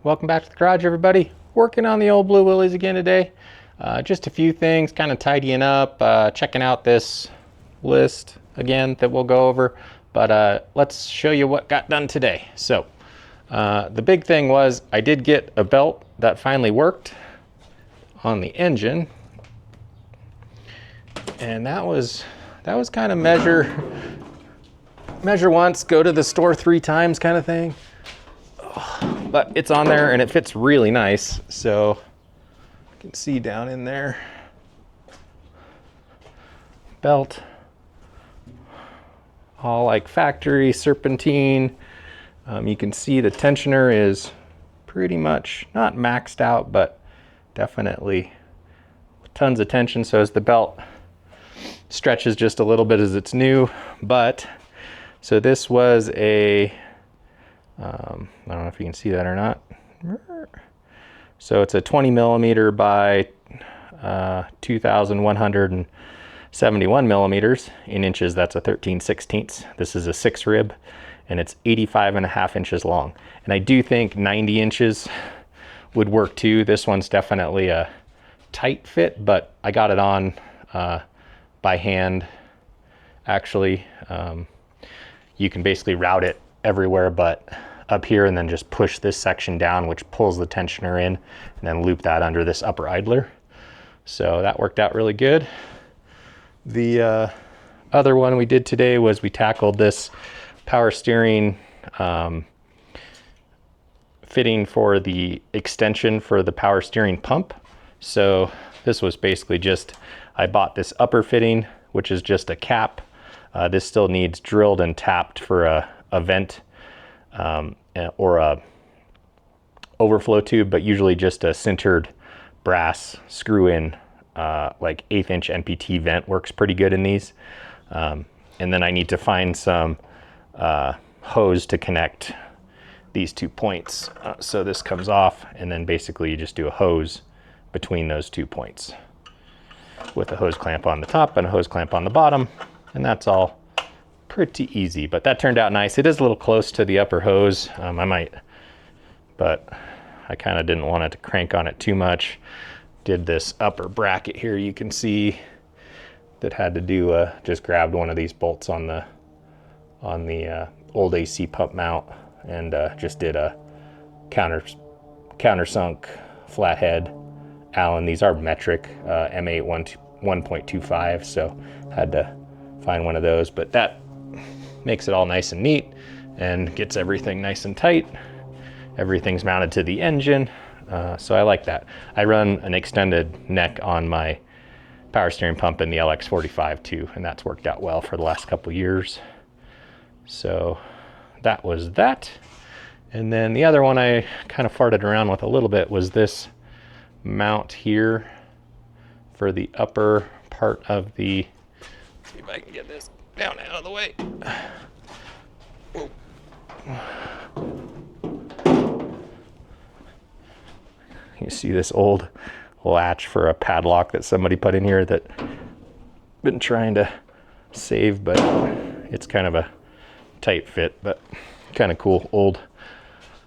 Welcome back to the garage, everybody. Working on the old blue Willys again today. Just a few things, kind of tidying up, checking out this list again that we'll go over. But let's show you what got done today. So the big thing was I did get a belt that finally worked on the engine. And that was kind of measure once, go to the store 3 times kind of thing. But it's on there and it fits really nice. So you can see down in there, belt, all like factory serpentine. You can see the tensioner is pretty much not maxed out, but definitely tons of tension. So as the belt stretches just a little bit as it's new. But so this was a I don't know if you can see that or not. So it's a 20 millimeter by 2,171 millimeters. In inches, that's a 13/16. This is a 6 rib and it's 85.5 inches long. And I do think 90 inches would work too. This one's definitely a tight fit, but I got it on by hand. Actually, you can basically route it everywhere but up here, and then just push this section down, which pulls the tensioner in, and then loop that under this upper idler. So that worked out really good. The other one we did today was we tackled this power steering fitting for the extension for the power steering pump. So this was basically just, I bought this upper fitting, which is just a cap. This still needs drilled and tapped for a vent or a overflow tube, but usually just a sintered brass screw in like 1/8 inch NPT vent works pretty good in these. And then I need to find some hose to connect these 2 points. So this comes off, and then basically you just do a hose between those 2 points with a hose clamp on the top and a hose clamp on the bottom, and that's all pretty easy. But that turned out nice. It is a little close to the upper hose. But I kind of didn't want it to crank on it too much. Did this upper bracket here, you can see that had to do just grabbed one of these bolts on the old AC pump mount, and just did a countersunk flathead Allen. These are metric M8 1.25, so had to find one of those, but that makes it all nice and neat and gets everything nice and tight. Everything's mounted to the engine, so I like that. I run an extended neck on my power steering pump in the LX45 too, and that's worked out well for the last couple years. So that was that. And then the other one I kind of farted around with a little bit was this mount here for the upper part of the, let's see if I can get this down out of the way. Whoa. You see this old latch for a padlock that somebody put in here that I've been trying to save, but it's kind of a tight fit, but kind of cool old.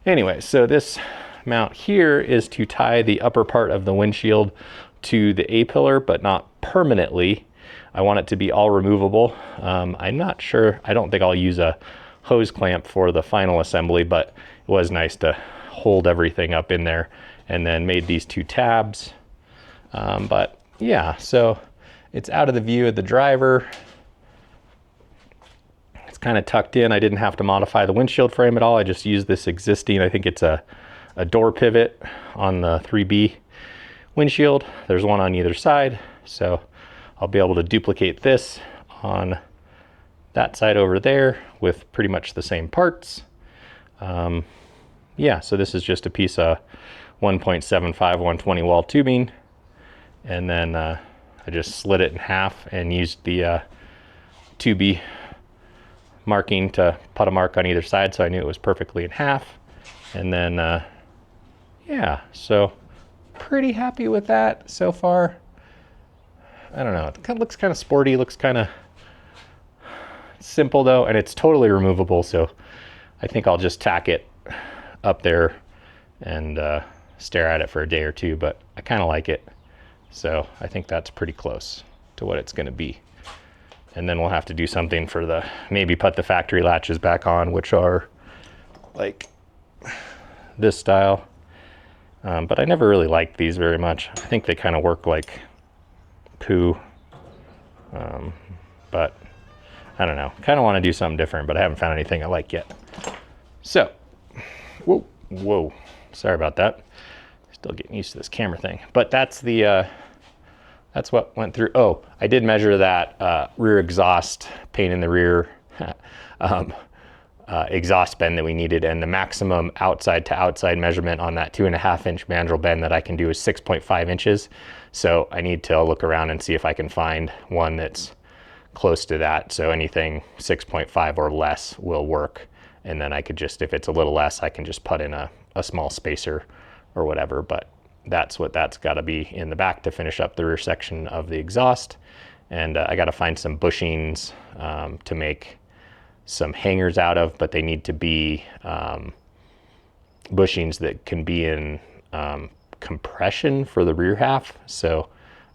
Anyway, so this mount here is to tie the upper part of the windshield to the A-pillar, but not permanently. I want it to be all removable. I'm not sure, I don't think I'll use a hose clamp for the final assembly, but it was nice to hold everything up in there, and then made these 2 tabs. But yeah, so it's out of the view of the driver. It's kind of tucked in. I didn't have to modify the windshield frame at all. I just used this existing, I think it's a door pivot on the 3B windshield. There's one on either side, so I'll be able to duplicate this on that side over there with pretty much the same parts. Yeah, so this is just a piece of 1.75 120 wall tubing, and then I just slid it in half and used the 2B marking to put a mark on either side, so I knew it was perfectly in half. And then yeah, so pretty happy with that so far. I don't know, it kind of looks kind of sporty, looks kind of simple though, and it's totally removable, so I think I'll just tack it up there and stare at it for a day or two, but I kind of like it. So I think that's pretty close to what it's going to be. And then we'll have to do something for the, maybe put the factory latches back on, which are like this style. But I never really liked these very much. I think they kind of work like poo. But I don't know. Kind of want to do something different, but I haven't found anything I like yet. So, whoa. Sorry about that. Still getting used to this camera thing. But that's the, that's what went through. Oh, I did measure that rear exhaust, paint in the rear exhaust bend that we needed, and the maximum outside to outside measurement on that 2.5-inch mandrel bend that I can do is 6.5 inches. So I need to look around and see if I can find one that's close to that. So anything 6.5 or less will work. And then I could just, if it's a little less, I can just put in a small spacer or whatever. But that's what that's got to be in the back to finish up the rear section of the exhaust. And I got to find some bushings to make some hangers out of, but they need to be bushings that can be in compression for the rear half. So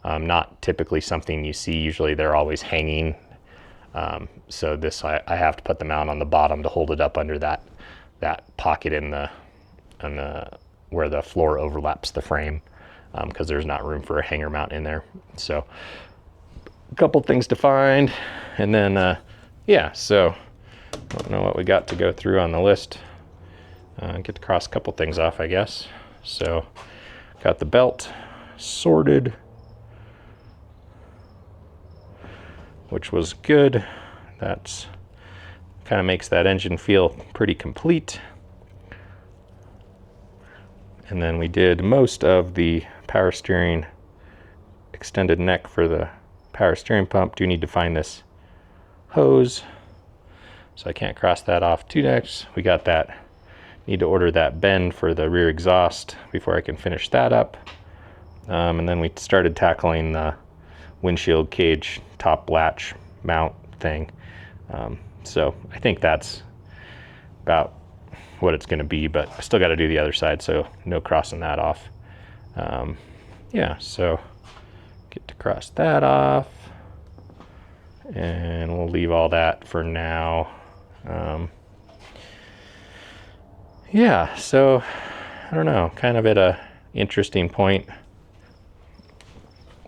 not typically something you see. Usually they're always hanging. So this, I have to put them out on the bottom to hold it up under that pocket in the where the floor overlaps the frame, because there's not room for a hanger mount in there. So a couple things to find, and then yeah, so I don't know what we got to go through on the list. Get to cross a couple things off, I guess. So got the belt sorted, which was good. That's kind of makes that engine feel pretty complete. And then we did most of the power steering extended neck for the power steering pump. Do need to find this hose, so I can't cross that off too next. We got that. Need to order that bend for the rear exhaust before I can finish that up. And then we started tackling the windshield cage top latch mount thing. So I think that's about what it's going to be, but I still got to do the other side, so no crossing that off. Yeah, so get to cross that off, and we'll leave all that for now. Yeah, so I don't know, kind of at a interesting point.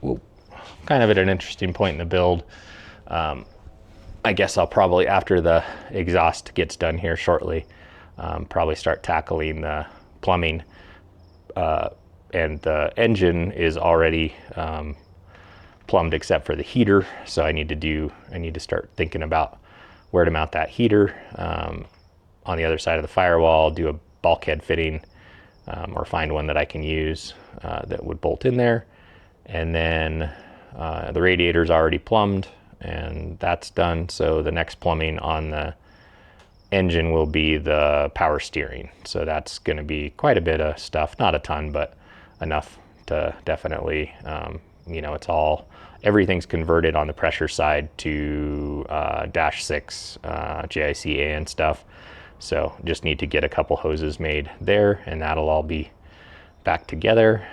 Kind of at an interesting point in the build. I guess I'll probably, after the exhaust gets done here shortly, probably start tackling the plumbing. And the engine is already plumbed except for the heater, so I need to start thinking about where to mount that heater. On the other side of the firewall, do a bulkhead fitting, or find one that I can use that would bolt in there. And then the radiator's already plumbed, and that's done. So the next plumbing on the engine will be the power steering. So that's going to be quite a bit of stuff, not a ton, but enough to definitely, everything's converted on the pressure side to -6 JICA and stuff. So just need to get a couple hoses made there, and that'll all be back together.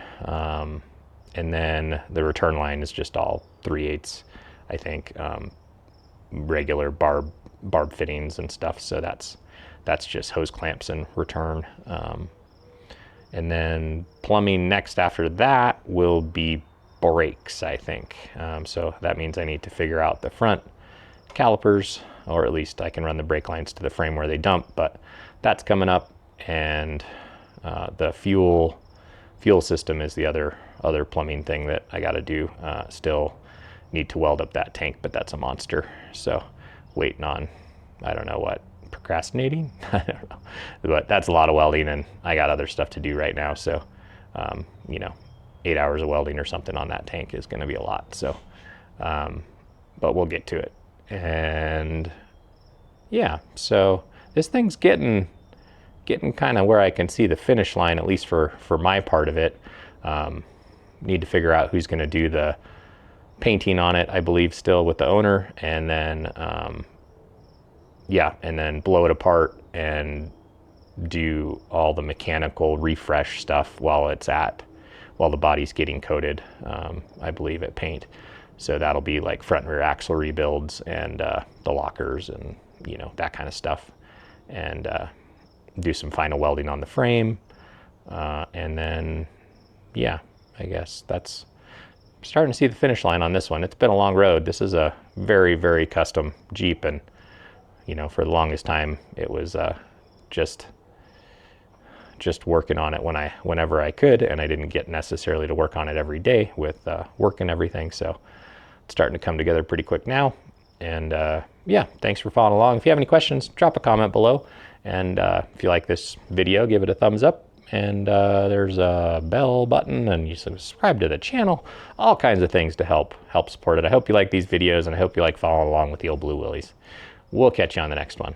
And then the return line is just all 3/8, I think, regular barb fittings and stuff. So that's just hose clamps and return. And then plumbing next after that will be brakes, I think. So that means I need to figure out the front calipers, or at least I can run the brake lines to the frame where they dump, but that's coming up. And the fuel system is the other plumbing thing that I got to do. Still need to weld up that tank, but that's a monster. So waiting on, I don't know what, procrastinating? I don't know, but that's a lot of welding, and I got other stuff to do right now. So, 8 hours of welding or something on that tank is going to be a lot. So, but we'll get to it. And yeah, so this thing's getting kind of where I can see the finish line, at least for my part of it. Need to figure out who's going to do the painting on it, I believe still with the owner, and then and then blow it apart and do all the mechanical refresh stuff while the body's getting coated, I believe, at paint. So that'll be like front and rear axle rebuilds and the lockers and, you know, that kind of stuff. And do some final welding on the frame. And then, yeah, I guess that's starting to see the finish line on this one. It's been a long road. This is a very, very custom Jeep. And, you know, for the longest time, it was just working on it whenever I could, and I didn't get necessarily to work on it every day with work and everything. So it's starting to come together pretty quick now. And yeah, thanks for following along. If you have any questions, drop a comment below. And if you like this video, give it a thumbs up. And there's a bell button, and you subscribe to the channel. All kinds of things to help support it. I hope you like these videos, and I hope you like following along with the old Blue Willys. We'll catch you on the next one.